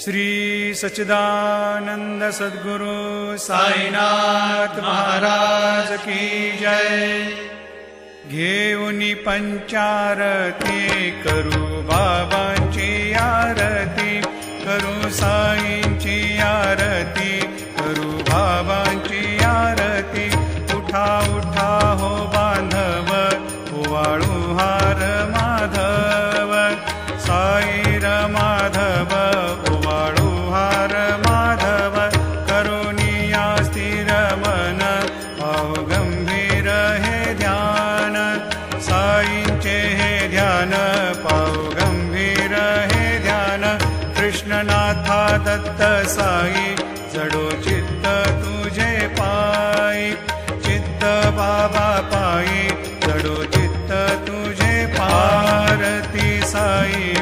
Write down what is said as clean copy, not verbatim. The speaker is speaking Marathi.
श्री सच्चिदानंद सद्गुरु साईनाथ महाराज की जय। घेऊनी पंचारती करू बाबांची आरती, करू साईंची आरती, करू बाबांची आरती। उठा उठा हो बांधव, ओवाळू हार माधव, साईर माधव ओवाळू हार माधव। करुणिया स्थिर मन पाव गंभीर हे ध्यान, साईंचे हे ध्यान पाव गंभीर हे ध्यान। कृष्णनाथा दत्त साई जडो चित्त तुझे पायी, चित्त बाबा पायी जडो चित्त तुझे पारती साई